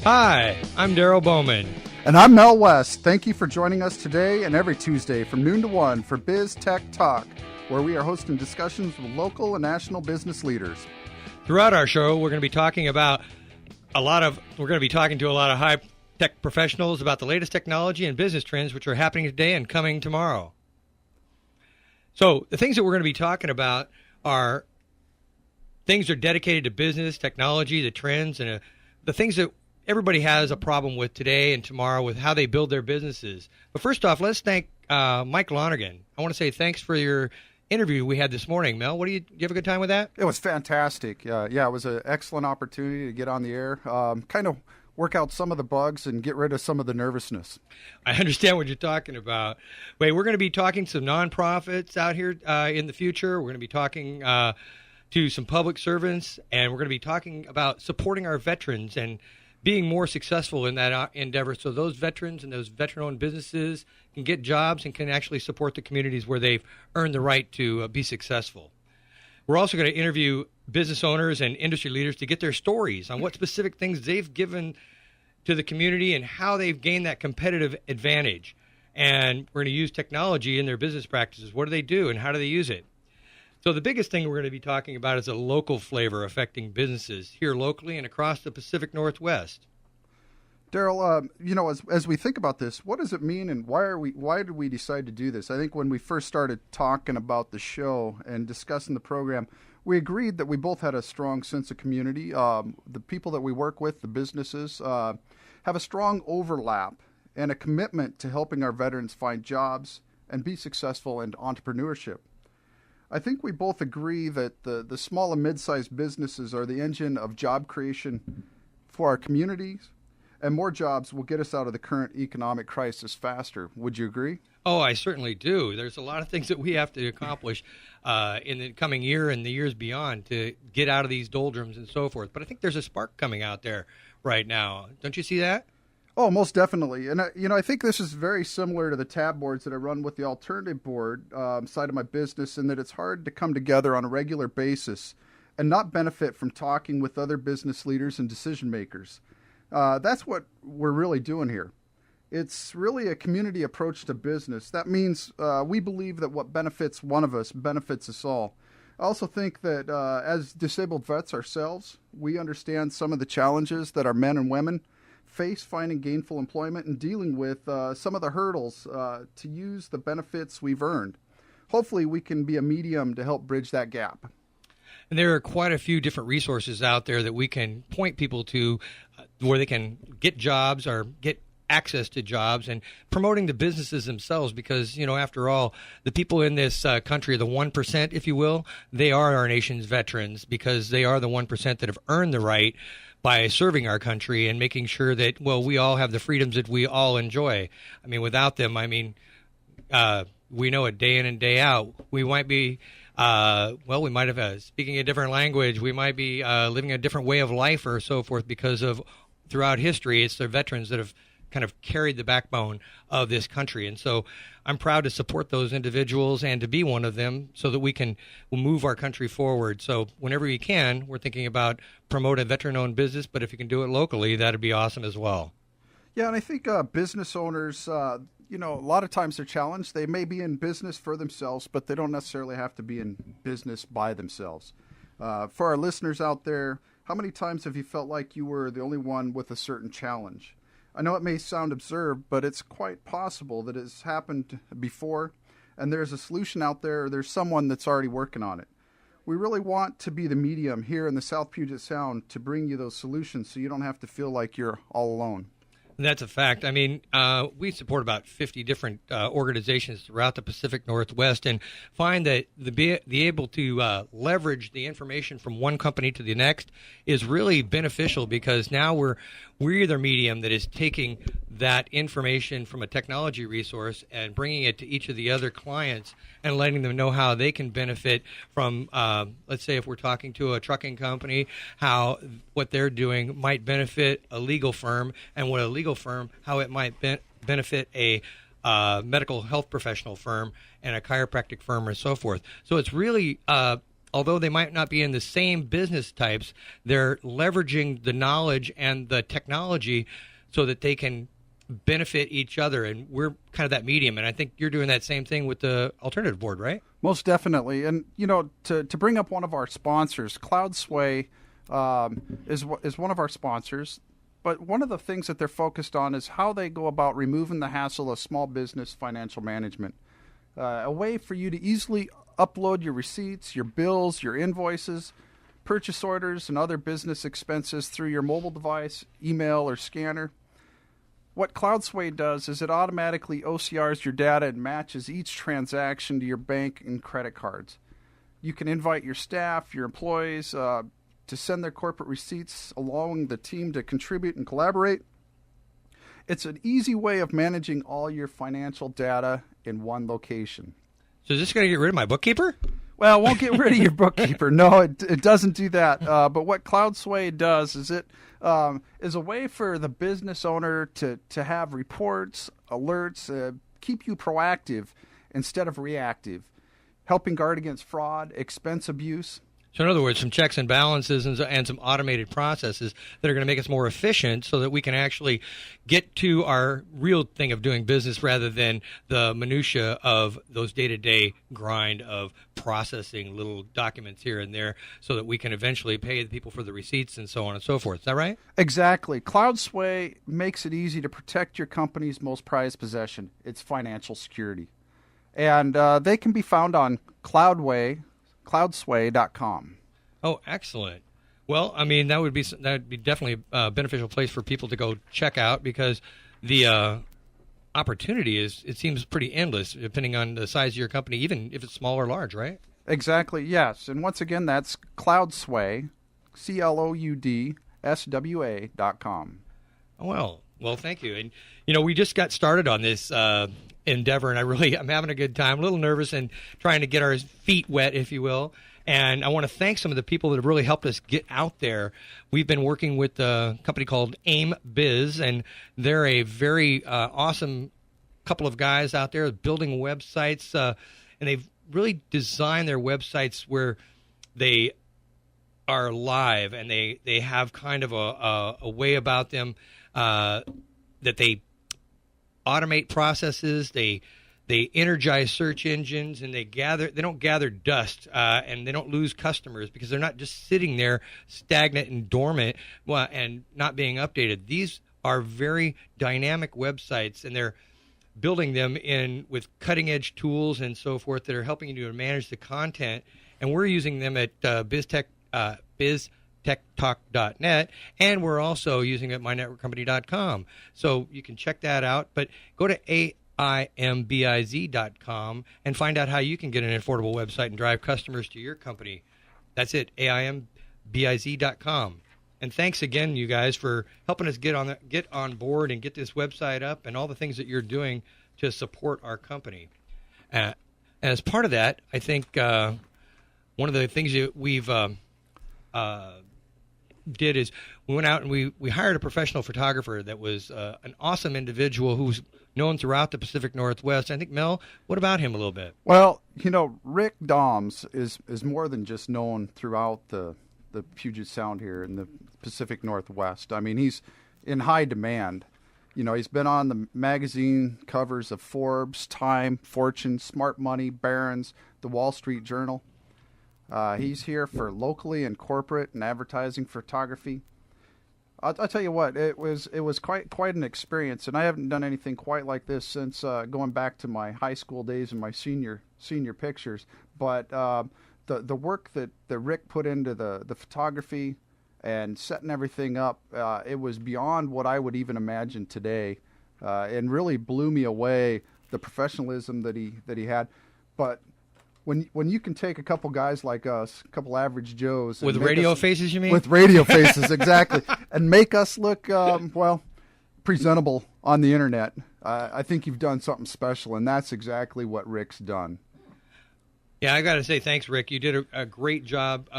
Hi, I'm Darrel Bowman. And I'm Mel West. Thank you for joining us today and every Tuesday from noon to 1 for BizTech Talk, where we are hosting discussions with local and national business leaders. Throughout our show, we're going to be talking to a lot of high-tech professionals about the latest technology and business trends which are happening today and coming tomorrow. So the things that we're going to be talking about are things that are dedicated to business, technology, the trends, and the things that everybody has a problem with today and tomorrow with how they build their businesses. But first off, let's thank Mike Lonergan. I want to say thanks for your interview we had this morning. Mel, do you have a good time with that? It was fantastic. Yeah, it was an excellent opportunity to get on the air, kind of work out some of the bugs and get rid of some of the nervousness. I understand what you're talking about. Wait, we're going to be talking to some nonprofits out here in the future. We're going to be talking to some public servants, and we're going to be talking about supporting our veterans and being more successful in that endeavor so those veterans and those veteran-owned businesses can get jobs and can actually support the communities where they've earned the right to be successful. We're also going to interview business owners and industry leaders to get their stories on what specific things they've given to the community and how they've gained that competitive advantage. And we're going to use technology in their business practices. What do they do and how do they use it? So the biggest thing we're going to be talking about is a local flavor affecting businesses here locally and across the Pacific Northwest. Darrel, as we think about this, what does it mean and why did we decide to do this? I think when we first started talking about the show and discussing the program, we agreed that we both had a strong sense of community. The people that we work with, the businesses, have a strong overlap and a commitment to helping our veterans find jobs and be successful in entrepreneurship. I think we both agree that the small and mid-sized businesses are the engine of job creation for our communities, and more jobs will get us out of the current economic crisis faster. Would you agree? Oh, I certainly do. There's a lot of things that we have to accomplish in the coming year and the years beyond to get out of these doldrums and so forth. But I think there's a spark coming out there right now. Don't you see that? Oh, most definitely. And, I think this is very similar to the tab boards that I run with the alternative board side of my business, in that it's hard to come together on a regular basis and not benefit from talking with other business leaders and decision makers. That's what we're really doing here. It's really a community approach to business. That means we believe that what benefits one of us benefits us all. I also think that as disabled vets ourselves, we understand some of the challenges that our men and women face finding gainful employment and dealing with some of the hurdles to use the benefits we've earned. Hopefully we can be a medium to help bridge that gap. And there are quite a few different resources out there that we can point people to where they can get jobs or get access to jobs, and promoting the businesses themselves, because, after all, the people in this country, the 1%, if you will, they are our nation's veterans, because they are the 1% that have earned the right by serving our country and making sure that, we all have the freedoms that we all enjoy. Without them, we know it day in and day out. We might be, we might have speaking a different language. We might be living a different way of life or so forth, because of throughout history, it's the veterans that have kind of carried the backbone of this country. And so I'm proud to support those individuals and to be one of them so that we'll move our country forward. So whenever we can, we're thinking about promote a veteran-owned business, but if you can do it locally, that'd be awesome as well. Yeah, and I think business owners, a lot of times they're challenged. They may be in business for themselves, but they don't necessarily have to be in business by themselves. For our listeners out there, how many times have you felt like you were the only one with a certain challenge? I know it may sound absurd, but it's quite possible that it's happened before, and there's a solution out there, or there's someone that's already working on it. We really want to be the medium here in the South Puget Sound to bring you those solutions so you don't have to feel like you're all alone. That's a fact. We support about 50 different organizations throughout the Pacific Northwest, and find that the able to leverage the information from one company to the next is really beneficial, because now we're the medium that is taking that information from a technology resource and bringing it to each of the other clients and letting them know how they can benefit from, let's say if we're talking to a trucking company, how what they're doing might benefit a legal firm, and what a legal firm, how it might benefit a medical health professional firm and a chiropractic firm and so forth. So it's really although they might not be in the same business types, they're leveraging the knowledge and the technology so that they can benefit each other. And we're kind of that medium. And I think you're doing that same thing with the alternative board, right? Most definitely. And, to bring up one of our sponsors, CloudSway is one of our sponsors. But one of the things that they're focused on is how they go about removing the hassle of small business financial management. A way for you to easily upload your receipts, your bills, your invoices, purchase orders, and other business expenses through your mobile device, email, or scanner. What CloudSway does is it automatically OCRs your data and matches each transaction to your bank and credit cards. You can invite your staff, your employees, to send their corporate receipts, allowing the team to contribute and collaborate. It's an easy way of managing all your financial data in one location. So is this going to get rid of my bookkeeper? Well, it won't get rid of your bookkeeper. No, it doesn't do that. But what CloudSway does is it is a way for the business owner to have reports, alerts, keep you proactive instead of reactive, helping guard against fraud, expense abuse. So in other words, some checks and balances and some automated processes that are going to make us more efficient so that we can actually get to our real thing of doing business rather than the minutia of those day-to-day grind of processing little documents here and there so that we can eventually pay the people for the receipts and so on and so forth. Is that right? Exactly. CloudSway makes it easy to protect your company's most prized possession, its financial security. And they can be found on cloudsway.com. Oh, excellent. Well, I mean, that would be definitely a beneficial place for people to go check out because the opportunity it seems pretty endless depending on the size of your company, even if it's small or large, right? Exactly, yes. And once again, that's CloudSway, CLOUDSWA.com. Well, thank you. And, we just got started on this endeavor, and I'm having a good time, a little nervous and trying to get our feet wet, if you will. And I want to thank some of the people that have really helped us get out there. We've been working with a company called AIM Biz, and they're a very awesome couple of guys out there building websites, and they've really designed their websites where they are live, and they have kind of a way about them that they automate processes, they energize search engines, and they don't gather dust, and they don't lose customers because they're not just sitting there stagnant and dormant and not being updated. These are very dynamic websites, and they're building them with cutting edge tools and so forth that are helping you to manage the content. And we're using them at BizTechTalk.net, and we're also using it at MyNetworkCompany.com. So you can check that out. But go to AIMBIZ.com and find out how you can get an affordable website and drive customers to your company. That's it, AIMBIZ.com. And thanks again, you guys, for helping us get on board and get this website up and all the things that you're doing to support our company. And as part of that, I think one of the things that we've did is we went out and we hired a professional photographer that was an awesome individual who's known throughout the Pacific Northwest. I think, Mel, what about him a little bit? Well, Rick Doms is more than just known throughout the Puget Sound here in the Pacific Northwest. I mean, he's in high demand. He's been on the magazine covers of Forbes, Time, Fortune, Smart Money, Barron's, the Wall Street Journal. He's here for locally and corporate and advertising photography. I'll tell you what, it was quite an experience, and I haven't done anything quite like this since going back to my high school days and my senior pictures. But the work that Rick put into the photography and setting everything up, it was beyond what I would even imagine today, and really blew me away, the professionalism that he had. But when you can take a couple guys like us, a couple average Joes, with radio faces, you mean? With radio faces, exactly, and make us look presentable on the internet, I think you've done something special, and that's exactly what Rick's done. Yeah, I got to say thanks, Rick. You did a great job.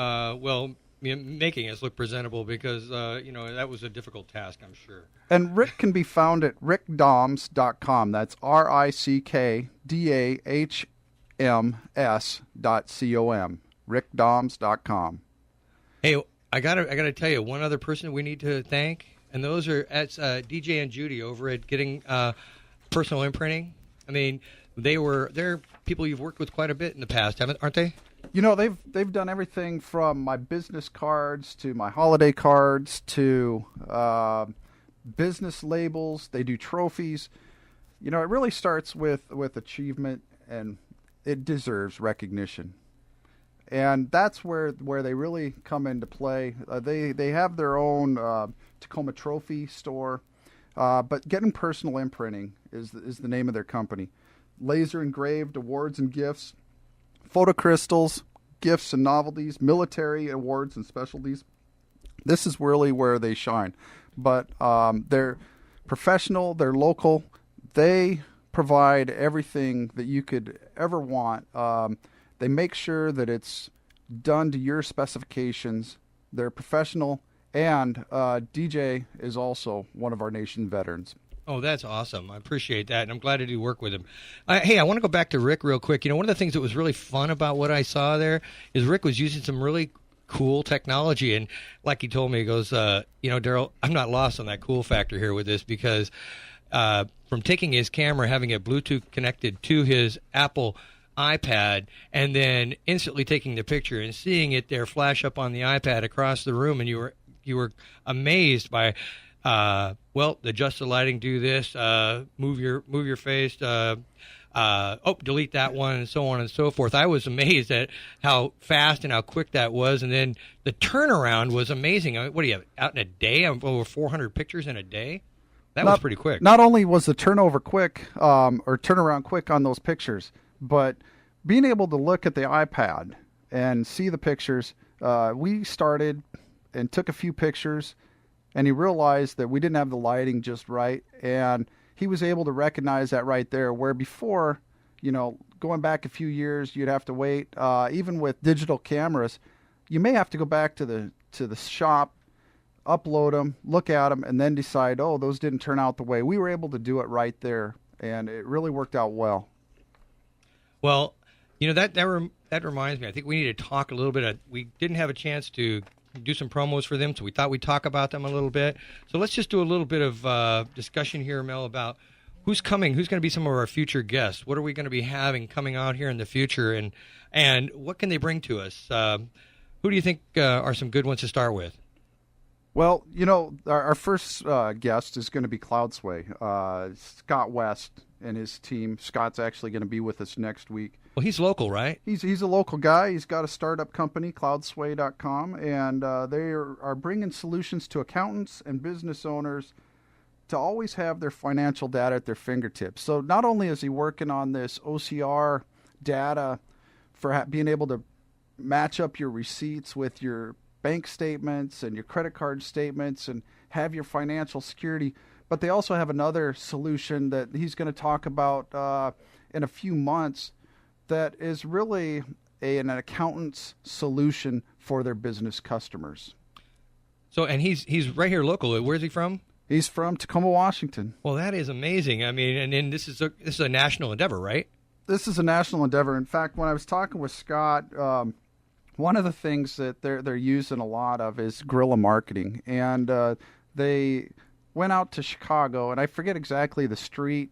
Making us look presentable because that was a difficult task, I'm sure. And Rick can be found at rickdoms.com. That's RickDahms.com. rickdoms.com. Hey, I gotta tell you, one other person we need to thank, and those are DJ and Judy over at Getting Personal Imprinting. I mean, they're people you've worked with quite a bit in the past, aren't they? You know, they've done everything from my business cards to my holiday cards to business labels. They do trophies. You know, it really starts with achievement, and it deserves recognition. And that's where they really come into play. They have their own Tacoma Trophy store, but Getting Personal Imprinting is the name of their company. Laser engraved awards and gifts, photocrystals, gifts and novelties, military awards and specialties. This is really where they shine. But they're professional, they're local, they provide everything that you could ever want. They make sure that it's done to your specifications. They're professional, and DJ is also one of our nation's veterans. Oh, that's awesome. I appreciate that, and I'm glad to do work with him. Hey, I want to go back to Rick real quick. You know, one of the things that was really fun about what I saw there is Rick was using some really cool technology, and like he told me, he goes, you know, Darrel, I'm not lost on that cool factor here with this, because from taking his camera, having it Bluetooth connected to his Apple iPad, and then instantly taking the picture and seeing it there flash up on the iPad across the room, and you were amazed by adjust the lighting, do this, move your face, delete that one, and so on and so forth. I was amazed at how fast and how quick that was, and then the turnaround was amazing. I mean, what do you have out in a day? Over 400 pictures in a day. That was pretty quick. Not only was the turnover quick, or turnaround quick on those pictures, but being able to look at the iPad and see the pictures. We started and took a few pictures, and he realized that we didn't have the lighting just right, and he was able to recognize that right there, where before, you know, going back a few years, you'd have to wait. Even with digital cameras, you may have to go back to the shop, upload them, look at them, and then decide, oh, those didn't turn out the way. We were able to do it right there, and it really worked out well. Well, you know, that reminds me. I think we need to talk a little bit. We didn't have a chance to do some promos for them, so we thought we'd talk about them a little bit. So let's just do a little bit of discussion here, Mel, about who's coming, who's going to be some of our future guests, what are we going to be having coming out here in the future, and what can they bring to us? Who do you think are some good ones to start with? Well, you know, our first guest is going to be CloudSway. Scott West and his team. Scott's actually going to be with us next week. Well, he's local, right? He's a local guy. He's got a startup company, cloudsway.com, and they are bringing solutions to accountants and business owners to always have their financial data at their fingertips. So not only is he working on this OCR data for being able to match up your receipts with your bank statements and your credit card statements and have your financial security, but they also have another solution that he's going to talk about in a few months that is really an accountant's solution for their business customers. So, and he's right here local. Where's he from? He's from Tacoma, Washington. Well, that is amazing. I mean, and then this is a national endeavor, right? This is a national endeavor. In fact, when I was talking with Scott, one of the things that they're using a lot of is guerrilla marketing, and they went out to Chicago, and I forget exactly the street,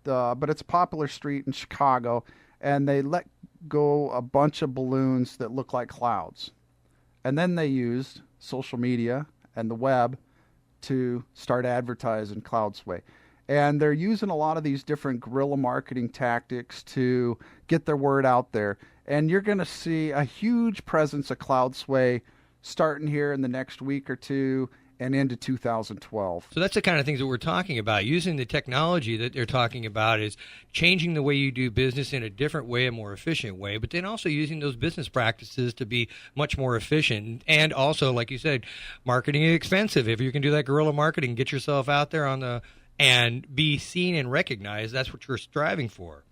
but it's a popular street in Chicago, and they let go a bunch of balloons that look like clouds, and then they used social media and the web to start advertising CloudSway. And they're using a lot of these different guerrilla marketing tactics to get their word out there. And you're going to see a huge presence of CloudSway starting here in the next week or two and into 2012. So that's the kind of things that we're talking about. Using the technology that they're talking about is changing the way you do business in a different way, a more efficient way, but then also using those business practices to be much more efficient. And also, like you said, marketing is expensive. If you can do that guerrilla marketing, get yourself out there and be seen and recognized, that's what you're striving for.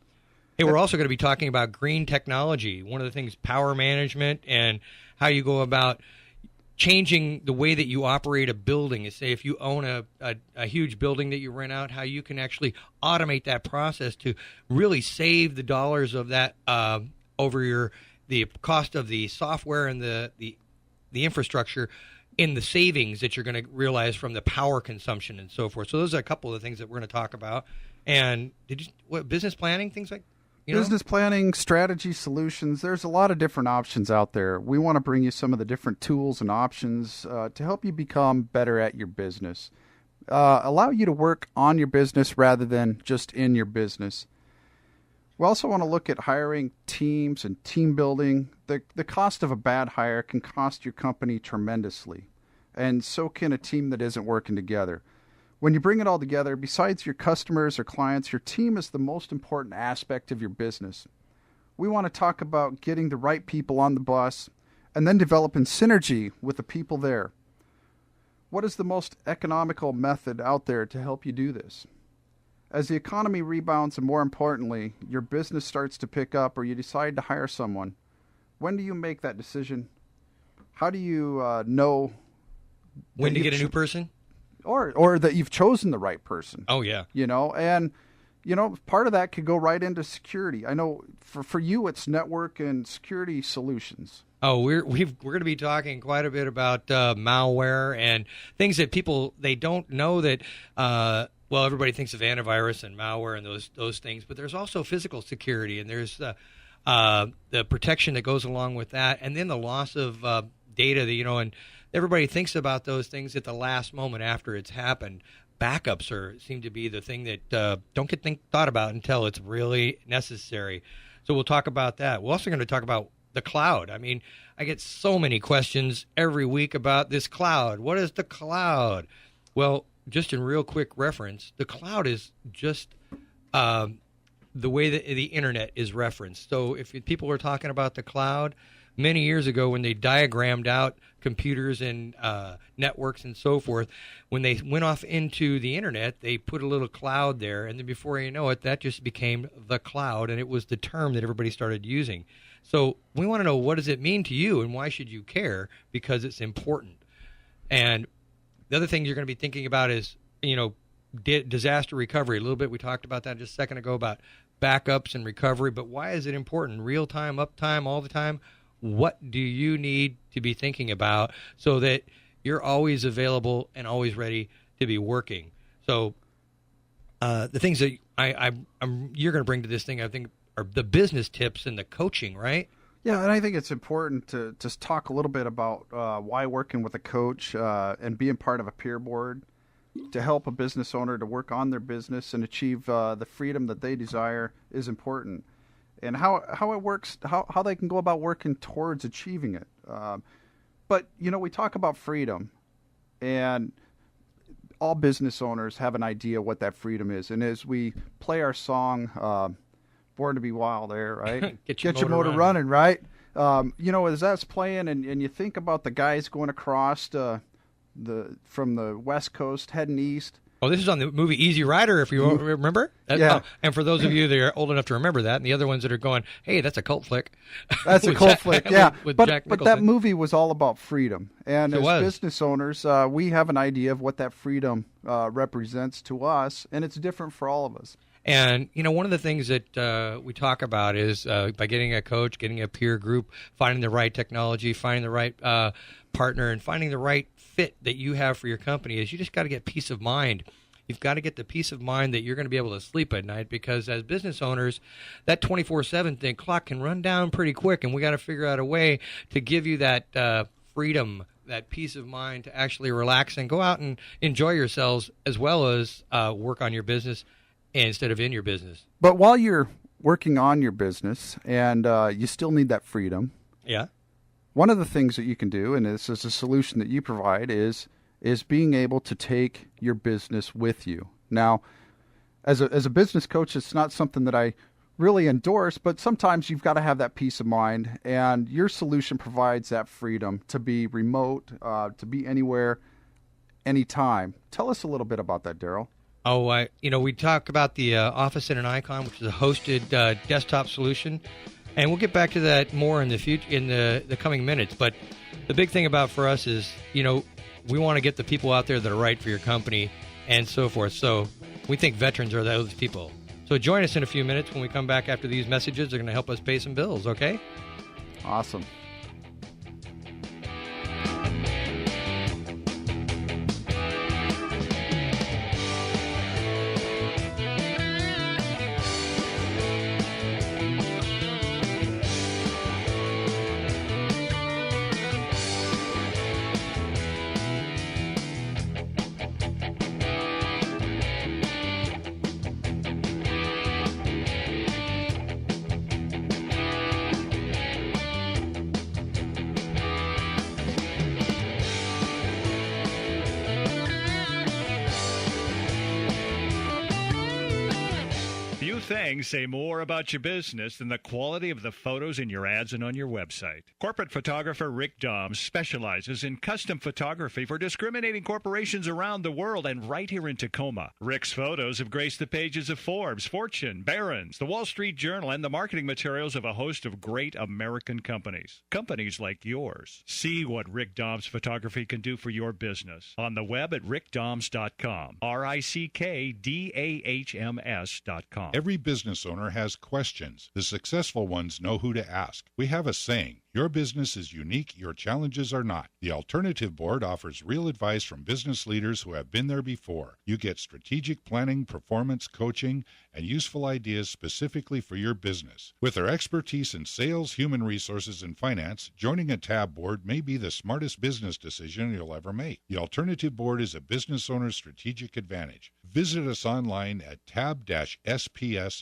Hey, we're also going to be talking about green technology. One of the things, power management, and how you go about changing the way that you operate a building. Say if you own a huge building that you rent out, how you can actually automate that process to really save the dollars of that over your the cost of the software and the infrastructure in the savings that you're going to realize from the power consumption and so forth. So those are a couple of the things that we're going to talk about. And business planning, things like, business planning, strategy, solutions. There's a lot of different options out there. We want to bring you some of the different tools and options to help you become better at your business. Allow you to work on your business rather than just in your business. We also want to look at hiring teams and team building. The cost of a bad hire can cost your company tremendously, and so can a team that isn't working together. When you bring it all together, besides your customers or clients, your team is the most important aspect of your business. We want to talk about getting the right people on the bus and then developing synergy with the people there. What is the most economical method out there to help you do this? As the economy rebounds and, more importantly, your business starts to pick up or you decide to hire someone, when do you make that decision? How do you know when to get a new person? Or that you've chosen the right person? Oh, yeah. And part of that could go right into security. I know for you, it's network and security solutions. Oh, we're going to be talking quite a bit about malware and things that people, they don't know that, everybody thinks of antivirus and malware and those things, but there's also physical security, and there's the protection that goes along with that, and then the loss of data that, and everybody thinks about those things at the last moment after it's happened. Backups seem to be the thing that don't get thought about until it's really necessary. So we'll talk about that. We're also going to talk about the cloud. I mean, I get so many questions every week about this cloud. What is the cloud? Well, just in real quick reference, the cloud is just the way that the internet is referenced. So if people were talking about the cloud many years ago when they diagrammed out computers and networks and so forth, when they went off into the internet, they put a little cloud there, and then before you know it, that just became the cloud, and it was the term that everybody started using. So we want to know, what does it mean to you, and why should you care? Because it's important. And the other thing you're going to be thinking about is, disaster recovery. A little bit, we talked about that just a second ago about backups and recovery, but why is it important? Real time, uptime, all the time? What do you need to be thinking about so that you're always available and always ready to be working? So the things that you're going to bring to this thing, I think, are the business tips and the coaching, right? Yeah, and I think it's important to just talk a little bit about why working with a coach and being part of a peer board to help a business owner to work on their business and achieve the freedom that they desire is important. And how it works, how they can go about working towards achieving it. But, we talk about freedom, and all business owners have an idea what that freedom is. And as we play our song, Born to be Wild there, right? Get your motor running, right? As that's playing and you think about the guys going across from the West Coast heading east. Oh, this is on the movie Easy Rider, if you remember. Yeah. And for those of you that are old enough to remember that, and the other ones that are going, hey, that's a cult flick. That's a cult flick, yeah. With but Jack that movie was all about freedom. And as business owners, we have an idea of what that freedom represents to us, and it's different for all of us. And, one of the things that we talk about is by getting a coach, getting a peer group, finding the right technology, finding the right partner, and finding the right fit that you have for your company is you just got to get peace of mind. You've got to get the peace of mind that you're going to be able to sleep at night, because as business owners, that 24/7 clock can run down pretty quick, and we got to figure out a way to give you that freedom, that peace of mind to actually relax and go out and enjoy yourselves as well as work on your business instead of in your business. But while you're working on your business and you still need that freedom, yeah, one of the things that you can do, and this is a solution that you provide, is being able to take your business with you. Now, as a business coach, it's not something that I really endorse, but sometimes you've got to have that peace of mind, and your solution provides that freedom to be remote, to be anywhere, anytime. Tell us a little bit about that, Darrel. Oh, we talk about the Office in an Icon, which is a hosted desktop solution, and we'll get back to that more in the future, in the coming minutes. But the big thing about for us is, we want to get the people out there that are right for your company and so forth. So we think veterans are those people. So join us in a few minutes when we come back after these messages. They're going to help us pay some bills, okay? Awesome. Few things say more about your business than the quality of the photos in your ads and on your website. Corporate photographer Rick Doms specializes in custom photography for discriminating corporations around the world and right here in Tacoma. Rick's photos have graced the pages of Forbes, Fortune, Barron's, the Wall Street Journal, and the marketing materials of a host of great American companies. Companies like yours. See what Rick Doms photography can do for your business on the web at rickdoms.com. RICKDAHMS.com. Every business owner has questions. The successful ones know who to ask. We have a saying, your business is unique, your challenges are not. The Alternative Board offers real advice from business leaders who have been there before. You get strategic planning, performance coaching, and useful ideas specifically for your business. With their expertise in sales, human resources, and finance, joining a TAB board may be the smartest business decision you'll ever make. The Alternative Board is a business owner's strategic advantage. Visit us online at tab-sps.com.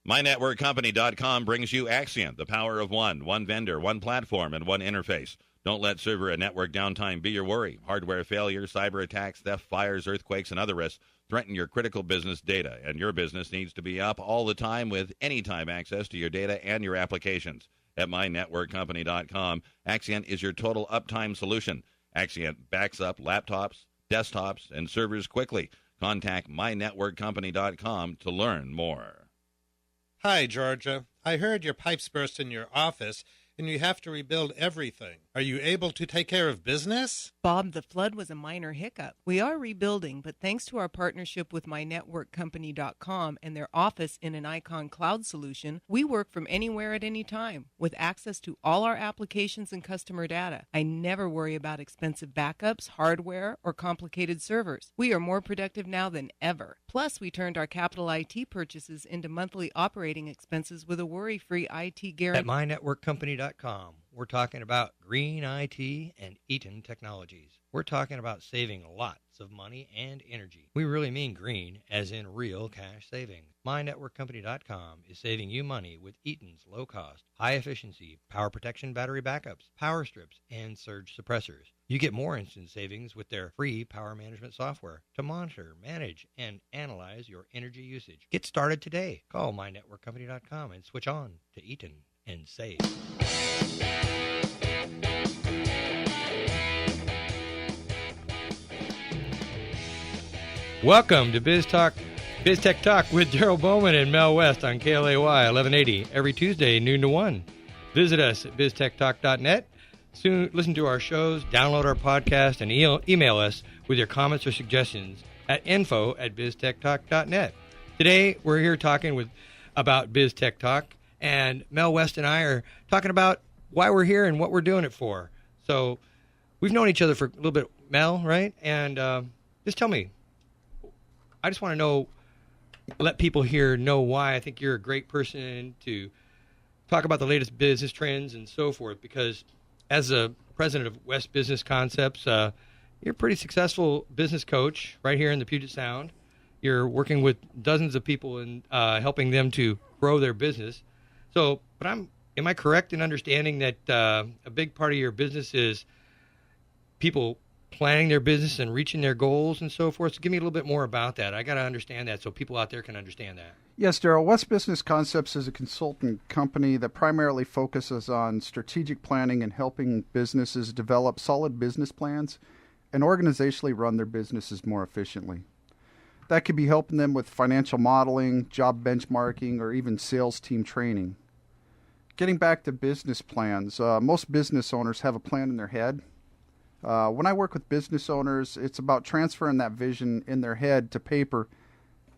MyNetworkCompany.com brings you Axient, the power of one vendor, one platform, and one interface. Don't let server and network downtime be your worry. Hardware failure, cyber attacks, theft, fires, earthquakes, and other risks threaten your critical business data, and your business needs to be up all the time with anytime access to your data and your applications. At MyNetworkCompany.com, Axient is your total uptime solution. Axient backs up laptops, desktops, and servers quickly. Contact MyNetworkCompany.com to learn more. Hi, Georgia. I heard your pipes burst in your office and you have to rebuild everything. Are you able to take care of business? Bob, the flood was a minor hiccup. We are rebuilding, but thanks to our partnership with MyNetworkCompany.com and their office in an Icon Cloud solution, we work from anywhere at any time with access to all our applications and customer data. I never worry about expensive backups, hardware, or complicated servers. We are more productive now than ever. Plus, we turned our capital IT purchases into monthly operating expenses with a worry-free IT guarantee. At MyNetworkCompany.com, we're talking about green IT and Eaton Technologies. We're talking about saving lots of money and energy. We really mean green, as in real cash savings. MyNetworkCompany.com is saving you money with Eaton's low-cost, high-efficiency power protection battery backups, power strips, and surge suppressors. You get more instant savings with their free power management software to monitor, manage, and analyze your energy usage. Get started today. Call MyNetworkCompany.com and switch on to Eaton and save. Welcome to BizTech Talk with Darrel Bowman and Mel West on KLAY 1180 every Tuesday, noon to 1. Visit us at BizTechTalk.net. Soon, listen to our shows, download our podcast, and email us with your comments or suggestions at info@BizTechTalk.net. Today, we're here talking about BizTech Talk, and Mel West and I are talking about why we're here and what we're doing it for. So we've known each other for a little bit, Mel, right? And just tell me, I just want to know, let people here know why I think you're a great person to talk about the latest business trends and so forth, because as a president of West Business Concepts, you're a pretty successful business coach right here in the Puget Sound. You're working with dozens of people and helping them to grow their business. So, but am I correct in understanding that a big part of your business is people planning their business and reaching their goals and so forth? So give me a little bit more about that. I got to understand that so people out there can understand that. Yes, Darrell. West Business Concepts is a consultant company that primarily focuses on strategic planning and helping businesses develop solid business plans and organizationally run their businesses more efficiently. That could be helping them with financial modeling, job benchmarking, or even sales team training. Getting back to business plans, most business owners have a plan in their head. When I work with business owners, it's about transferring that vision in their head to paper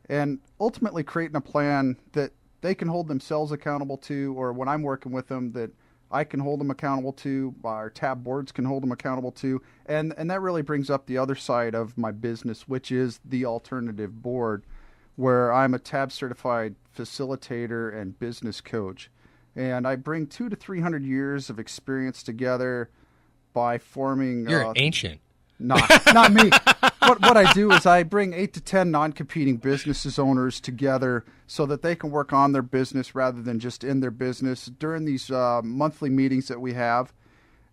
and ultimately creating a plan that they can hold themselves accountable to, or when I'm working with them, that I can hold them accountable to, our tab boards can hold them accountable to, and that really brings up the other side of my business, which is the alternative board, where I'm a tab certified facilitator and business coach. And I bring 200 to 300 years of experience together by forming... You're ancient. Not me. What I do is I bring 8 to 10 non-competing business owners together so that they can work on their business rather than just in their business during these monthly meetings that we have.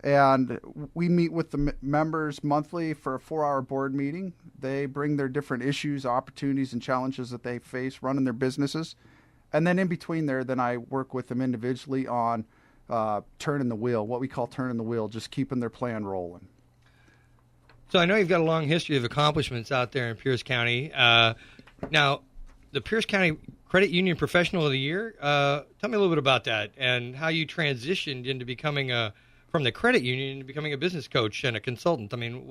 And we meet with the members monthly for a 4-hour board meeting. They bring their different issues, opportunities, and challenges that they face running their businesses. And then in between there, then I work with them individually on turning the wheel, what we call turning the wheel, just keeping their plan rolling. So I know you've got a long history of accomplishments out there in Pierce County. Now, the Pierce County Credit Union Professional of the Year, tell me a little bit about that and how you transitioned into becoming from the credit union into becoming a business coach and a consultant. I mean,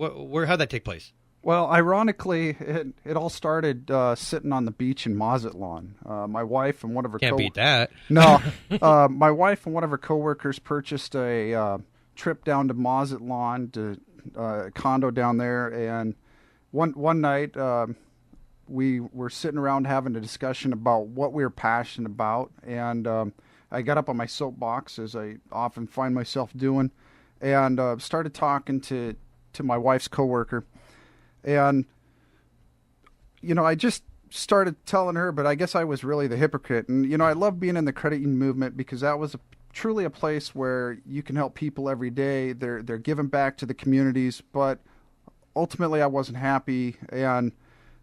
how'd that take place? Well, ironically, it all started sitting on the beach in Mazatlan. My wife and one of her Can't beat that. No, my wife and one of her coworkers purchased a trip down to Mazatlan to a condo down there, and one night we were sitting around having a discussion about what we were passionate about, and I got up on my soapbox, as I often find myself doing, and started talking to my wife's coworker. And, I just started telling her, but I guess I was really the hypocrite. And, I love being in the credit union movement because that was truly a place where you can help people every day. They're giving back to the communities, but ultimately I wasn't happy. And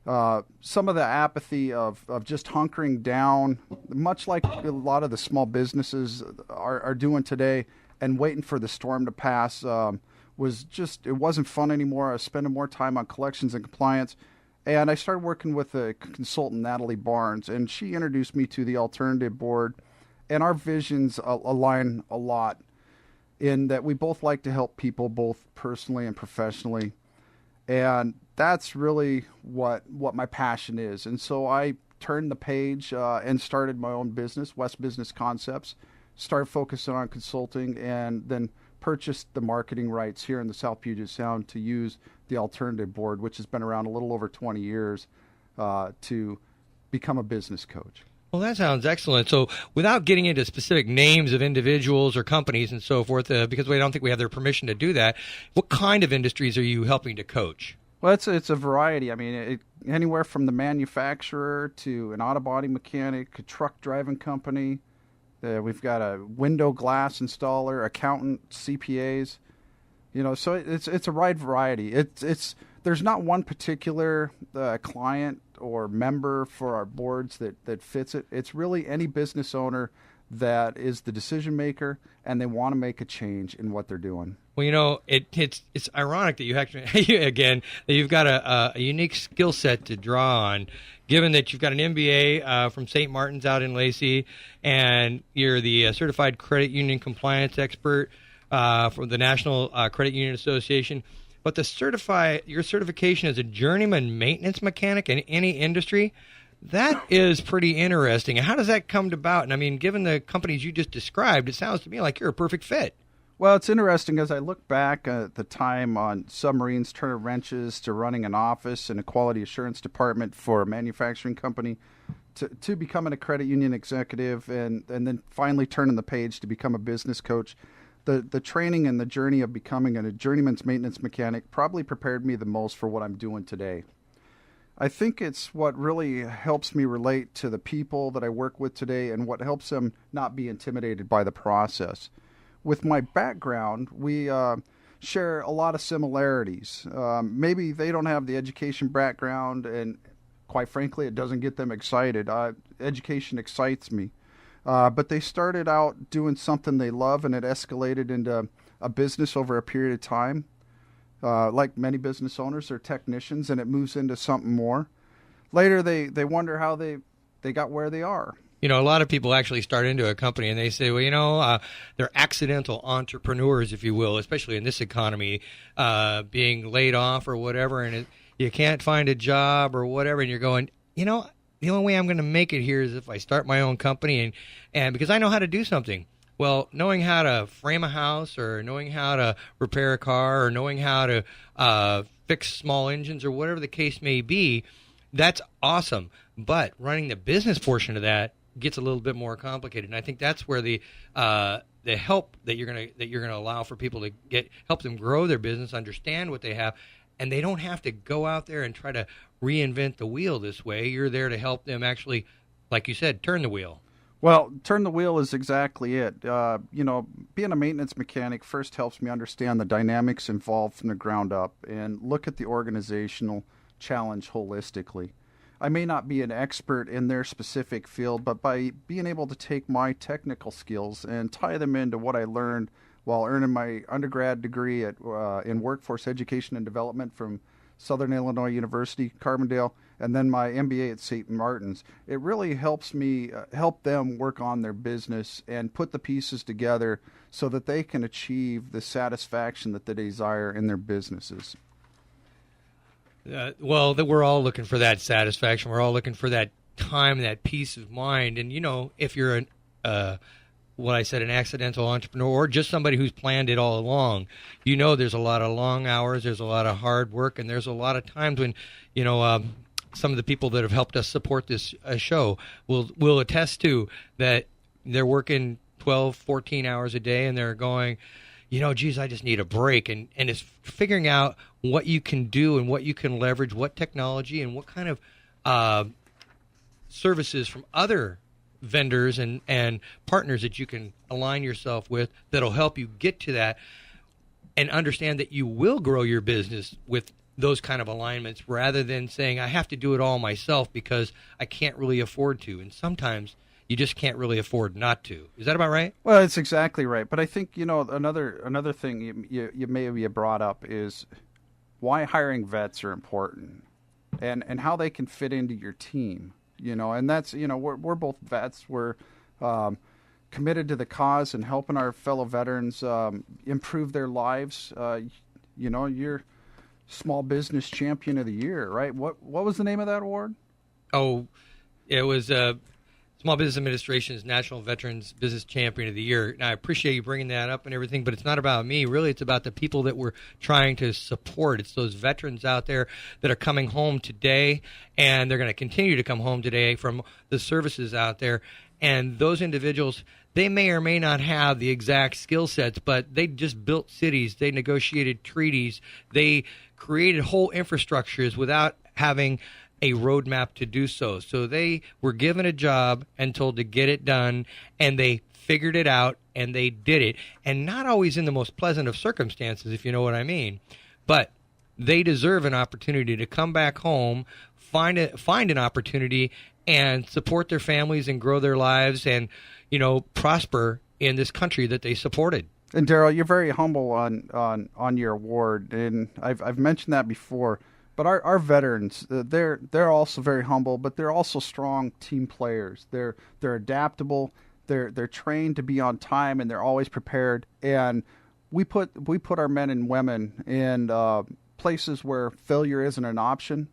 some of the apathy of just hunkering down, much like a lot of the small businesses are doing today, and waiting for the storm to pass, it wasn't fun anymore. I was spending more time on collections and compliance. And I started working with a consultant, Natalie Barnes, and she introduced me to the Alternative Board. And our visions align a lot in that we both like to help people, both personally and professionally. And that's really what my passion is. And so I turned the page and started my own business, West Business Concepts, started focusing on consulting, and then purchased the marketing rights here in the South Puget Sound to use the Alternative Board, which has been around a little over 20 years, to become a business coach. Well, that sounds excellent. So without getting into specific names of individuals or companies and so forth, because we don't think we have their permission to do that, what kind of industries are you helping to coach? Well, it's a variety. I mean, anywhere from the manufacturer to an auto body mechanic, a truck driving company. We've got a window glass installer, accountant, CPAs. So it's a wide variety. There's not one particular client or member for our boards that fits it. It's really any business owner that is the decision maker and they want to make a change in what they're doing. Well, it's ironic that you actually again that you've got a unique skill set to draw on, given that you've got an MBA from St. Martin's out in Lacey, and you're the certified credit union compliance expert from the National Credit Union Association. But your certification as a journeyman maintenance mechanic in any industry, that is pretty interesting. How does that come about? And I mean, given the companies you just described, it sounds to me like you're a perfect fit. Well, it's interesting as I look back at the time on submarines, turning wrenches, to running an office and a quality assurance department for a manufacturing company, to becoming a credit union executive, and then finally turning the page to become a business coach. The training and the journey of becoming a journeyman's maintenance mechanic probably prepared me the most for what I'm doing today. I think it's what really helps me relate to the people that I work with today and what helps them not be intimidated by the process. With my background, we share a lot of similarities. Maybe they don't have the education background, and quite frankly, it doesn't get them excited. Education excites me. But they started out doing something they love, and it escalated into a business over a period of time. Like many business owners, they're technicians, and it moves into something more. Later, they wonder how they got where they are. A lot of people actually start into a company and they say, well, they're accidental entrepreneurs, if you will, especially in this economy, being laid off or whatever, and you can't find a job or whatever, and you're going, the only way I'm going to make it here is if I start my own company, and because I know how to do something. Well, knowing how to frame a house, or knowing how to repair a car, or knowing how to fix small engines, or whatever the case may be, that's awesome. But running the business portion of that gets a little bit more complicated, and I think that's where the help that you're gonna allow for people to help them grow their business, understand what they have, and they don't have to go out there and try to reinvent the wheel this way. You're there to help them actually, like you said, turn the wheel. Well, turn the wheel is exactly it. Being a maintenance mechanic first helps me understand the dynamics involved from the ground up and look at the organizational challenge holistically. I may not be an expert in their specific field, but by being able to take my technical skills and tie them into what I learned while earning my undergrad degree in workforce education and development from Southern Illinois University, Carbondale, and then my MBA at St. Martin's, it really helps me help them work on their business and put the pieces together so that they can achieve the satisfaction that they desire in their businesses. We're all looking for that satisfaction. We're all looking for that time, that peace of mind. And, if you're an accidental entrepreneur, or just somebody who's planned it all along, there's a lot of long hours, there's a lot of hard work, and there's a lot of times when, some of the people that have helped us support this show will attest to that they're working 12, 14 hours a day, and they're going, geez, I just need a break. And it's figuring out what you can do and what you can leverage, what technology and what kind of services from other vendors and partners that you can align yourself with that'll help you get to that, and understand that you will grow your business with those kind of alignments, rather than saying I have to do it all myself because I can't really afford to. And sometimes you just can't really afford not to. Is that about right? Well, it's exactly right. But I think, another thing you maybe brought up is why hiring vets are important and how they can fit into your team. And that's, we're both vets. We're committed to the cause and helping our fellow veterans improve their lives. You're Small Business Champion of the Year, right? What was the name of that award? Oh, it was Small Business Administration's National Veterans Business Champion of the Year. Now, I appreciate you bringing that up and everything, but it's not about me. Really, it's about the people that we're trying to support. It's those veterans out there that are coming home today, and they're going to continue to come home today from the services out there. And those individuals, they may or may not have the exact skill sets, but they just built cities. They negotiated treaties. They created whole infrastructures without having a roadmap to do so. So they were given a job and told to get it done, and they figured it out, and they did it. And not always in the most pleasant of circumstances, if you know what I mean. But they deserve an opportunity to come back home, find an opportunity, and support their families and grow their lives and, prosper in this country that they supported. And Darrel, you're very humble on your award, and I've mentioned that before. But our veterans, they're also very humble, but they're also strong team players. They're adaptable. They're trained to be on time, and they're always prepared. And we put our men and women in places where failure isn't an option.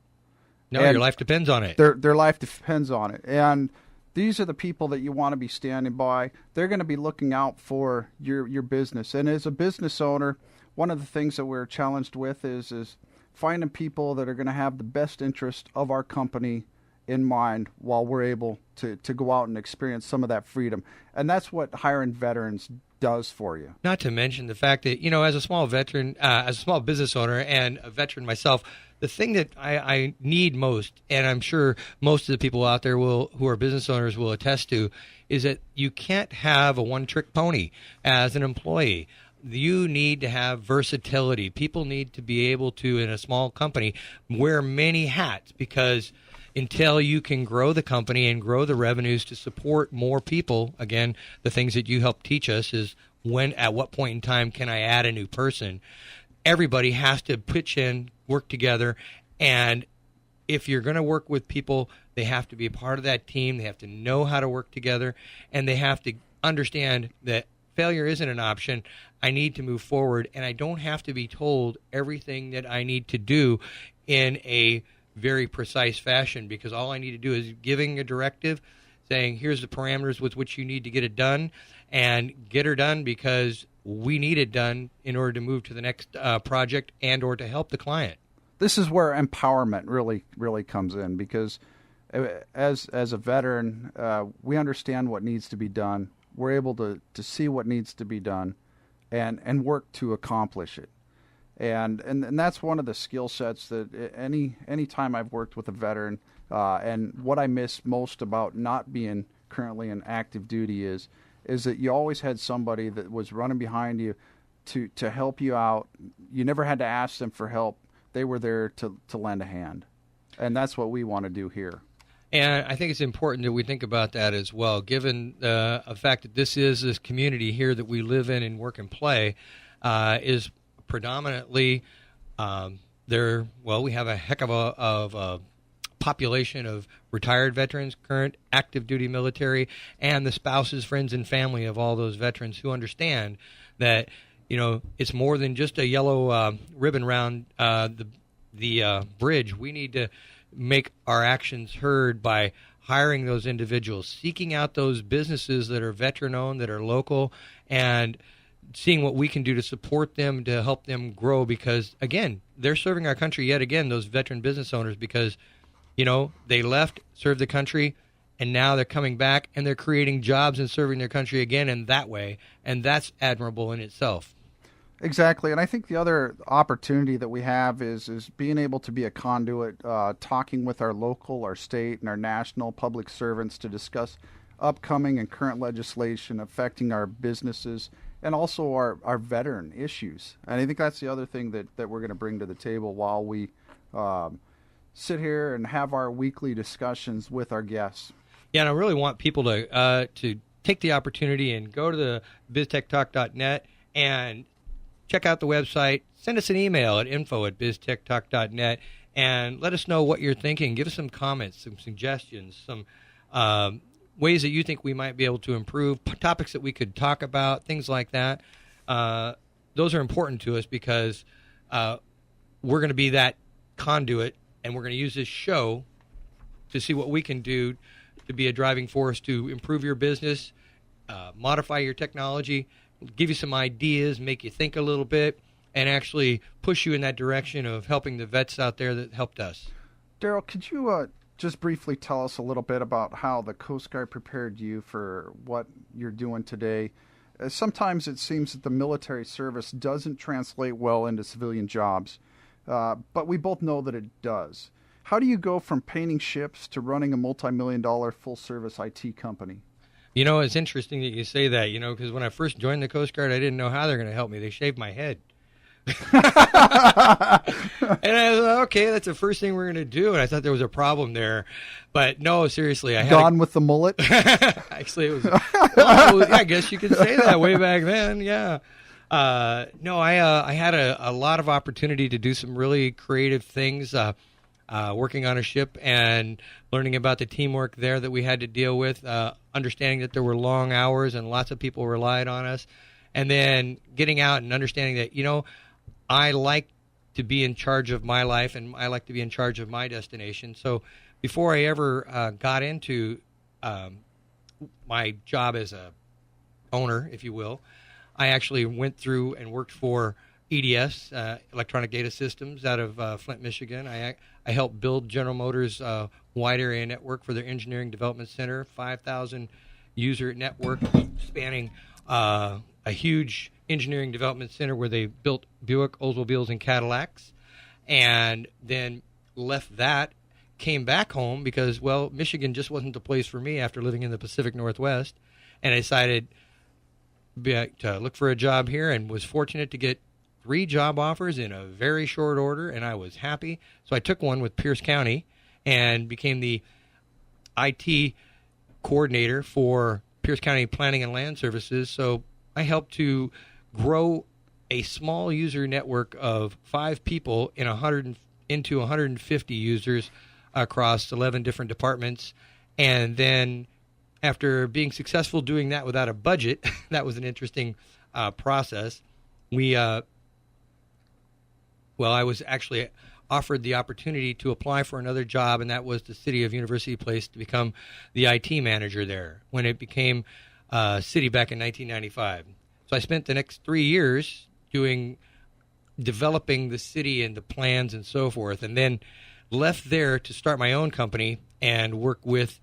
No, your life depends on it. Their life depends on it. And these are the people that you want to be standing by. They're going to be looking out for your business. And as a business owner, one of the things that we're challenged with is finding people that are going to have the best interest of our company in mind while we're able to go out and experience some of that freedom. And that's what hiring veterans does for you. Not to mention the fact that, as a small veteran, as a small business owner and a veteran myself, the thing that I need most, and I'm sure most of the people out there who are business owners will attest to, is that you can't have a one-trick pony as an employee. You need to have versatility. People need to be able to, in a small company, wear many hats, because until you can grow the company and grow the revenues to support more people, again, the things that you help teach us is at what point in time can I add a new person? Everybody has to pitch in, work together, and if you're going to work with people, they have to be a part of that team. They have to know how to work together, and they have to understand that failure isn't an option. I need to move forward, and I don't have to be told everything that I need to do in a very precise fashion, because all I need to do is giving a directive, saying, here's the parameters with which you need to get it done, and get her done because we need it done in order to move to the next project and or to help the client. This is where empowerment really comes in, because as a veteran, we understand what needs to be done. We're able to see what needs to be done and work to accomplish it. And that's one of the skill sets that any time I've worked with a veteran, and what I miss most about not being currently in active duty is that you always had somebody that was running behind you to help you out. You never had to ask them for help. They were there to lend a hand. And that's what we want to do here. And I think it's important that we think about that as well, given the fact that this community here that we live in and work and play is predominantly we have a heck of a population of retired veterans, current active duty military, and the spouses, friends, and family of all those veterans who understand that, it's more than just a yellow ribbon around the bridge. We need to make our actions heard by hiring those individuals, seeking out those businesses that are veteran-owned, that are local, and seeing what we can do to support them, to help them grow, because, again, they're serving our country yet again, those veteran business owners, because, they left, served the country, and now they're coming back, and they're creating jobs and serving their country again in that way, and that's admirable in itself. Exactly, and I think the other opportunity that we have is being able to be a conduit, talking with our local, our state, and our national public servants to discuss upcoming and current legislation affecting our businesses and also our veteran issues. And I think that's the other thing that we're going to bring to the table while we sit here and have our weekly discussions with our guests. Yeah, and I really want people to take the opportunity and go to the BizTechTalk.net and check out the website. Send us an email at info@biztechtalk.net and let us know what you're thinking. Give us some comments, some suggestions, some ways that you think we might be able to improve, topics that we could talk about, things like that. Those are important to us because we're going to be that conduit, and we're going to use this show to see what we can do to be a driving force to improve your business, modify your technology, give you some ideas, make you think a little bit, and actually push you in that direction of helping the vets out there that helped us. Darrel, could you just briefly tell us a little bit about how the Coast Guard prepared you for what you're doing today? Sometimes it seems that the military service doesn't translate well into civilian jobs, but we both know that it does. How do you go from painting ships to running a multi-million-dollar full-service IT company? It's interesting that you say that, because when I first joined the Coast Guard, I didn't know how they're going to help me. They shaved my head. And I thought, okay, that's the first thing we're going to do. And I thought there was a problem there. But no, seriously. I had Gone with the mullet? Actually, it was, I guess you could say that way back then, yeah. I had a lot of opportunity to do some really creative things, working on a ship and learning about the teamwork there that we had to deal with, understanding that there were long hours and lots of people relied on us, and then getting out and understanding that, I like to be in charge of my life and I like to be in charge of my destination. So before I ever got into my job as a owner, if you will, I actually went through and worked for EDS, Electronic Data Systems, out of Flint, Michigan. I helped build General Motors' wide area network for their Engineering Development Center, 5,000 user network spanning a huge engineering development center where they built Buick, Oldsmobiles, and Cadillacs, and then left that, came back home because, Michigan just wasn't the place for me after living in the Pacific Northwest, and I decided to look for a job here and was fortunate to get 3 job offers in a very short order, and I was happy. So I took one with Pierce County and became the IT coordinator for Pierce County Planning and Land Services. So I helped to grow a small user network of 5 people into 150 users across 11 different departments. And then after being successful doing that without a budget, that was an interesting process. I was actually offered the opportunity to apply for another job, and that was the city of University Place, to become the IT manager there when it became city back in 1995. So I spent the next 3 years developing the city and the plans and so forth, and then left there to start my own company and work with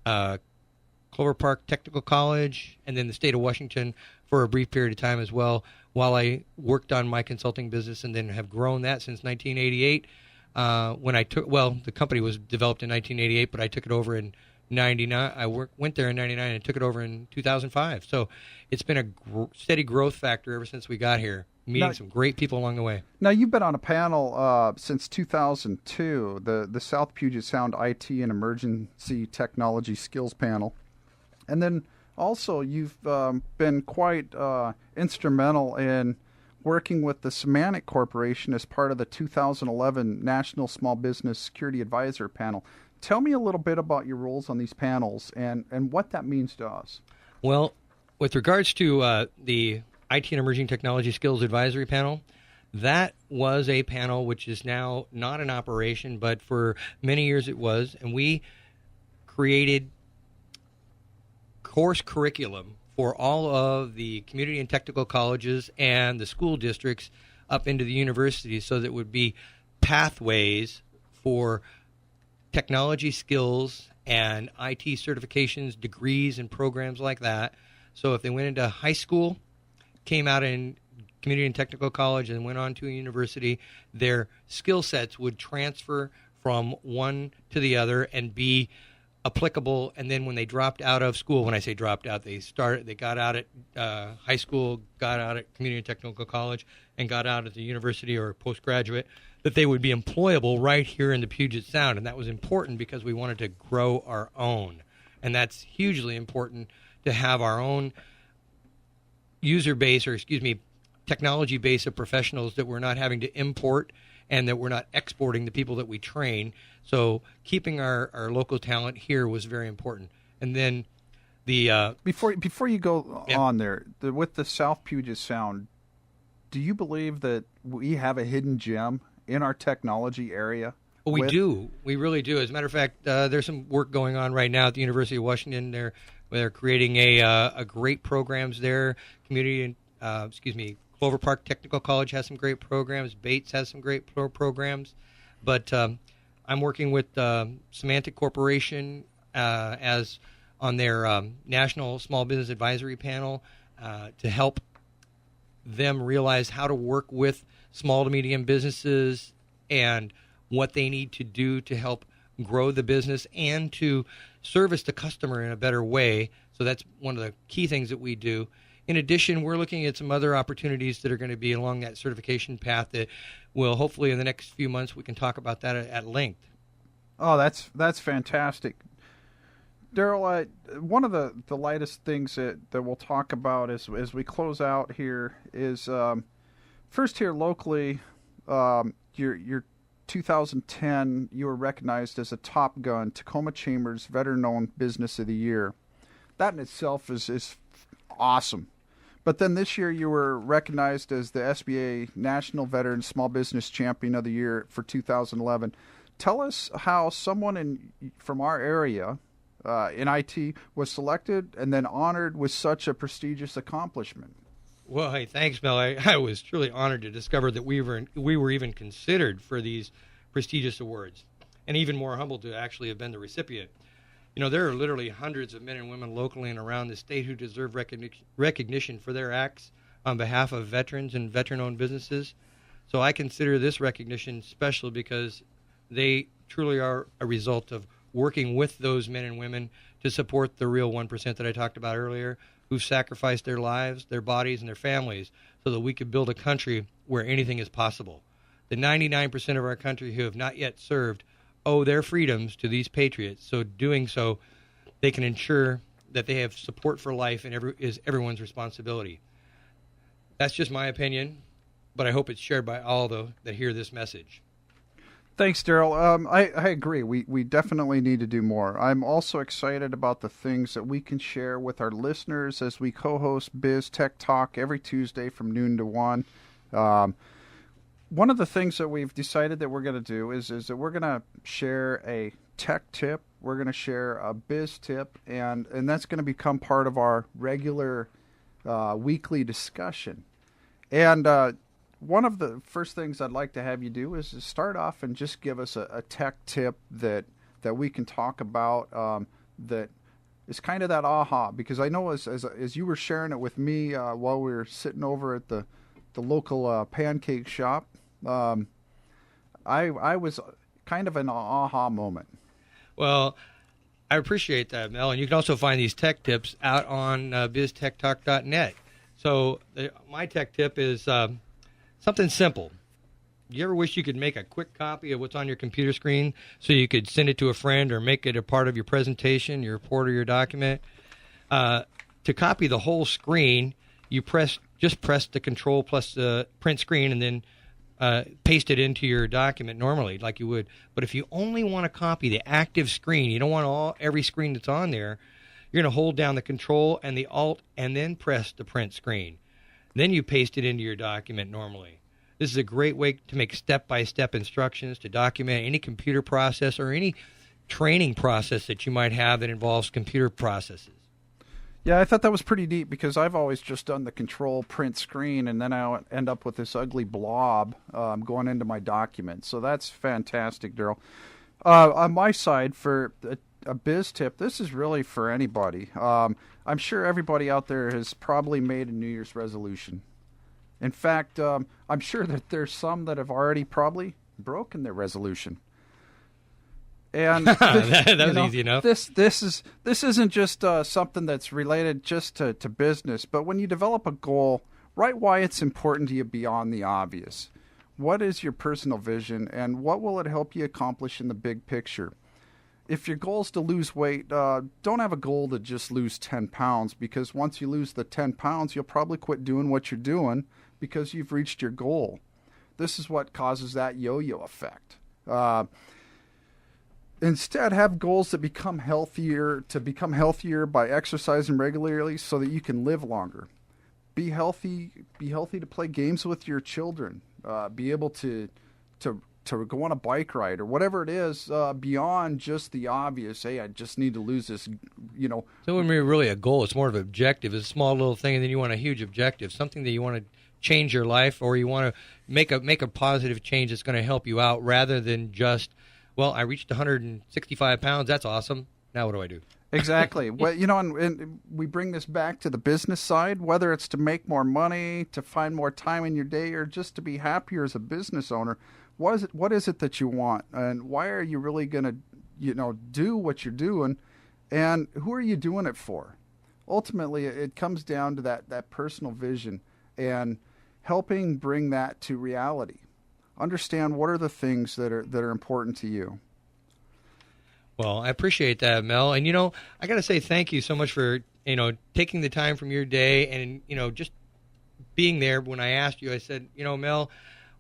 Clover Park Technical College and then the state of Washington for a brief period of time as well, while I worked on my consulting business, and then have grown that since 1988. The company was developed in 1988, but I took it over in 99. I went there in 99 and took it over in 2005. So it's been a steady growth factor ever since we got here, meeting some great people along the way. Now, you've been on a panel since 2002, the South Puget Sound IT and Emergency Technology Skills Panel. And then also you've been quite instrumental in working with the Semantic Corporation as part of the 2011 National Small Business Security Advisor Panel. Tell me a little bit about your roles on these panels and what that means to us. Well, with regards to the IT and Emerging Technology Skills Advisory Panel, that was a panel which is now not in operation, but for many years it was, and we created course curriculum for all of the community and technical colleges and the school districts up into the universities, so that it would be pathways for technology skills and IT certifications, degrees, and programs like that. So if they went into high school, came out in community and technical college, and went on to a university, their skill sets would transfer from one to the other and be applicable. And then when they dropped out of school, when I say dropped out, they got out at high school, got out at community and technical college, and got out at the university or postgraduate, that they would be employable right here in the Puget Sound. And that was important because we wanted to grow our own. And that's hugely important, to have our own technology base of professionals that we're not having to import, and that we're not exporting the people that we train. So keeping our local talent here was very important. And then the before you go on there, with the South Puget Sound, do you believe that we have a hidden gem in our technology area? Well, we do. We really do. As a matter of fact, there's some work going on right now at the University of Washington. They're creating a great programs there. Clover Park Technical College has some great programs. Bates has some great programs. But I'm working with Semantic Corporation as on their National Small Business Advisory Panel to help them realize how to work with small to medium businesses and what they need to do to help grow the business and to service the customer in a better way. So that's one of the key things that we do. In addition, we're looking at some other opportunities that are going to be along that certification path that will hopefully in the next few months we can talk about that at length. Oh, that's fantastic. Darrel, one of the lightest things that we'll talk about as we close out here is first here locally, your 2010, you were recognized as a Top Gun Tacoma Chambers Veteran-Owned Business of the Year. That in itself is awesome. But then this year you were recognized as the SBA National Veteran Small Business Champion of the Year for 2011. Tell us how someone from our area in IT was selected and then honored with such a prestigious accomplishment. Well, hey, thanks, Mel. I was truly honored to discover that we were even considered for these prestigious awards, and even more humbled to actually have been the recipient. You know, there are literally hundreds of men and women locally and around the state who deserve recognition for their acts on behalf of veterans and veteran-owned businesses. So I consider this recognition special because they truly are a result of working with those men and women to support the real 1% that I talked about earlier, who sacrificed their lives, their bodies, and their families so that we could build a country where anything is possible. The 99% of our country who have not yet served owe their freedoms to these patriots. So doing so, they can ensure that they have support for life and is everyone's responsibility. That's just my opinion, but I hope it's shared by all that hear this message. Thanks, Darrel. I agree. We definitely need to do more. I'm also excited about the things that we can share with our listeners as we co-host BizTech Talk every Tuesday from noon to 1. one of the things that we've decided that we're going to do is that we're going to share a tech tip, we're going to share a biz tip, and that's going to become part of our regular weekly discussion. And one of the first things I'd like to have you do is start off and just give us a tech tip that we can talk about that is kind of that aha, because I know as you were sharing it with me while we were sitting over at the local pancake shop, I was kind of an aha moment. Well, I appreciate that, Mel. And you can also find these tech tips out on BizTechTalk.net. So my tech tip is something simple. You ever wish you could make a quick copy of what's on your computer screen so you could send it to a friend or make it a part of your presentation, your report, or your document? To copy the whole screen, you just press the Control plus the print screen and then paste it into your document normally like you would. But if you only want to copy the active screen, you don't want every screen that's on there, you're going to hold down the Control and the Alt and then press the print screen. Then you paste it into your document normally. This is a great way to make step-by-step instructions to document any computer process or any training process that you might have that involves computer processes. Yeah, I thought that was pretty neat because I've always just done the Control print screen and then I end up with this ugly blob going into my document. So that's fantastic, Darrel. On my side, for a biz tip, this is really for anybody. I'm sure everybody out there has probably made a New Year's resolution. In fact, I'm sure that there's some that have already probably broken their resolution. And that was easy enough. This isn't just something that's related just to business, but when you develop a goal, write why it's important to you beyond the obvious. What is your personal vision, and what will it help you accomplish in the big picture? If your goal is to lose weight, don't have a goal to just lose 10 pounds, because once you lose the 10 pounds, you'll probably quit doing what you're doing because you've reached your goal. This is what causes that yo-yo effect. Instead, have goals that become healthier by exercising regularly so that you can live longer. Be healthy to play games with your children. Be able to go on a bike ride or whatever it is beyond just the obvious. Hey, I just need to lose this, So when we're really a goal, it's more of an objective. It's a small little thing, and then you want a huge objective, something that you want to change your life, or you want to make a positive change that's going to help you out, rather than just, well, I reached 165 pounds. That's awesome. Now what do I do? Exactly. Well, and we bring this back to the business side, whether it's to make more money, to find more time in your day, or just to be happier as a business owner. What is it that you want, and why are you really going to, do what you're doing, and who are you doing it for? Ultimately, it comes down to that personal vision and helping bring that to reality. Understand what are the things that are important to you. Well, I appreciate that, Mel. And, I got to say thank you so much for, taking the time from your day and, just being there. When I asked you, I said, Mel,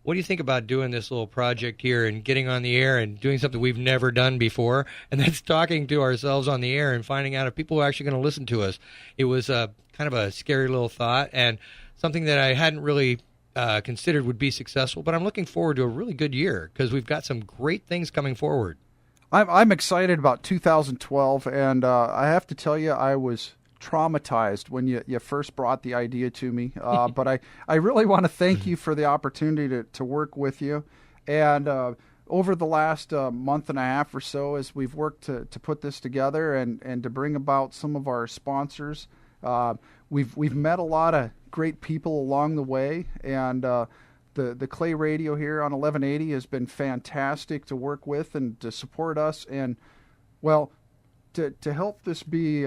what do you think about doing this little project here and getting on the air and doing something we've never done before? And that's talking to ourselves on the air and finding out if people are actually going to listen to us. It was kind of a scary little thought and something that I hadn't really considered would be successful. But I'm looking forward to a really good year because we've got some great things coming forward. I'm excited about 2012, and I have to tell you, I was traumatized when you first brought the idea to me. But I really want to thank you for the opportunity to work with you. And over the last month and a half or so, as we've worked to put this together and to bring about some of our sponsors, we've met a lot of great people along the way, and the Clay Radio here on 1180 has been fantastic to work with and to support us, and well, to help this be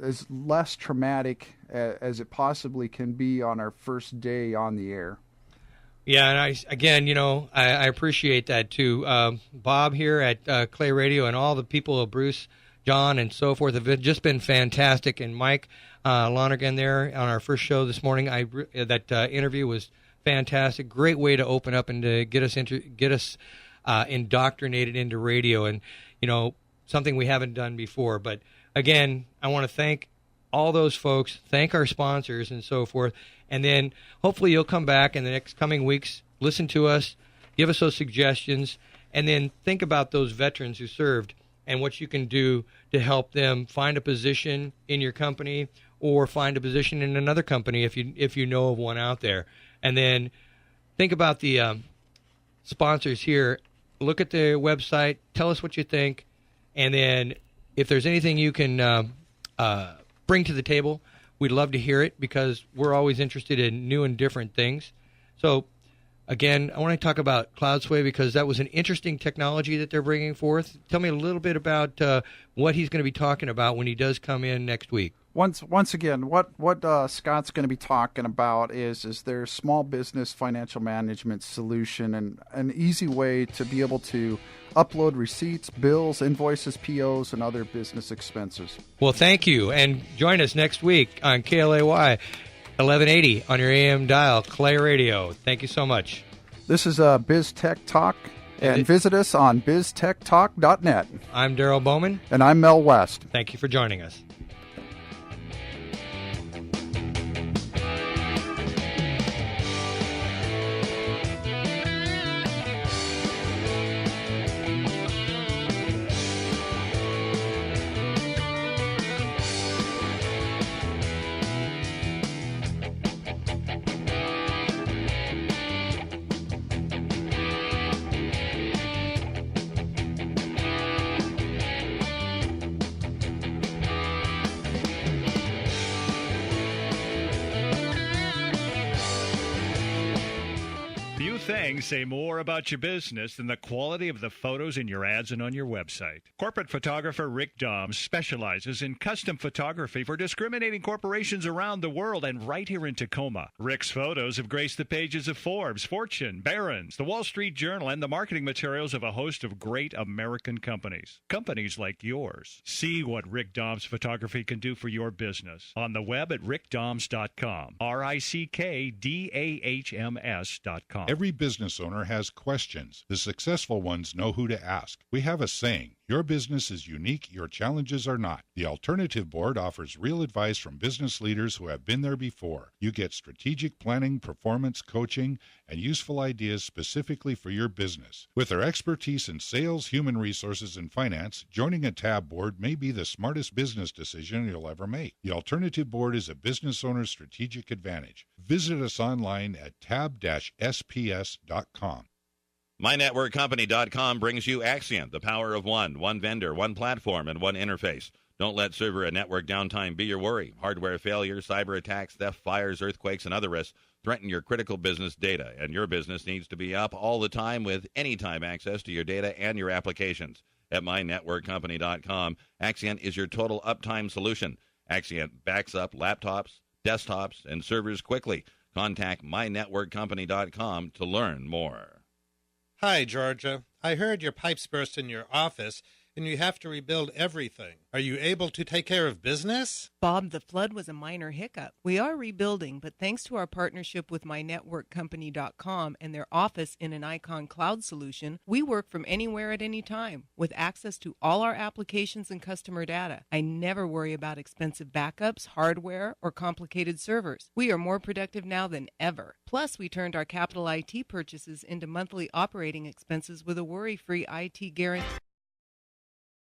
as less traumatic as it possibly can be on our first day on the air. Yeah, and I appreciate that too. Bob here at Clay Radio and all the people of Bruce, John, and so forth have just been fantastic. And Mike Lonergan there on our first show this morning, that interview was fantastic. Great way to open up and to get us indoctrinated into radio, and something we haven't done before. But again, I want to thank all those folks, thank our sponsors and so forth, and then hopefully you'll come back in the next coming weeks listen to us, give us those suggestions, and then think about those veterans who served and what you can do to help them find a position in your company or find a position in another company if you know of one out there. And then think about the sponsors here. Look at their website. Tell us what you think. And then if there's anything you can bring to the table, we'd love to hear it because we're always interested in new and different things. So, again, I want to talk about CloudSway because that was an interesting technology that they're bringing forth. Tell me a little bit about what he's going to be talking about when he does come in next week. Once again, what Scott's going to be talking about is their small business financial management solution and an easy way to be able to upload receipts, bills, invoices, POs, and other business expenses. Well, thank you, and join us next week on KLAY 1180 on your AM dial, Clay Radio. Thank you so much. This is BizTech Talk, and visit us on biztechtalk.net. I'm Darrel Bowman. And I'm Mel West. Thank you for joining us. Things say more about your business than the quality of the photos in your ads and on your website. Corporate photographer Rick Doms specializes in custom photography for discriminating corporations around the world and right here in Tacoma. Rick's photos have graced the pages of Forbes, Fortune, Barron's, the Wall Street Journal, and the marketing materials of a host of great American companies. Companies like yours. See what Rick Doms photography can do for your business on the web at rickdoms.com. RICKDAHMS.com. Every business owner has questions. The successful ones know who to ask. We have a saying, your business is unique, your challenges are not. The Alternative Board offers real advice from business leaders who have been there before. You get strategic planning, performance coaching, and useful ideas specifically for your business. With their expertise in sales, human resources, and finance, joining a TAB board may be the smartest business decision you'll ever make. The Alternative Board is a business owner's strategic advantage. Visit us online at tab-sps.com. MyNetworkCompany.com brings you Axient, the power of one vendor, one platform, and one interface. Don't let server and network downtime be your worry. Hardware failure, cyber attacks, theft, fires, earthquakes, and other risks threaten your critical business data, and your business needs to be up all the time with anytime access to your data and your applications. At MyNetworkCompany.com, Axient is your total uptime solution. Axient backs up laptops, desktops, and servers quickly. Contact MyNetworkCompany.com to learn more. Hi, Georgia. I heard your pipes burst in your office, and you have to rebuild everything. Are you able to take care of business? Bob, the flood was a minor hiccup. We are rebuilding, but thanks to our partnership with MyNetworkCompany.com and their office in an Icon Cloud solution, we work from anywhere at any time with access to all our applications and customer data. I never worry about expensive backups, hardware, or complicated servers. We are more productive now than ever. Plus, we turned our capital IT purchases into monthly operating expenses with a worry-free IT guarantee.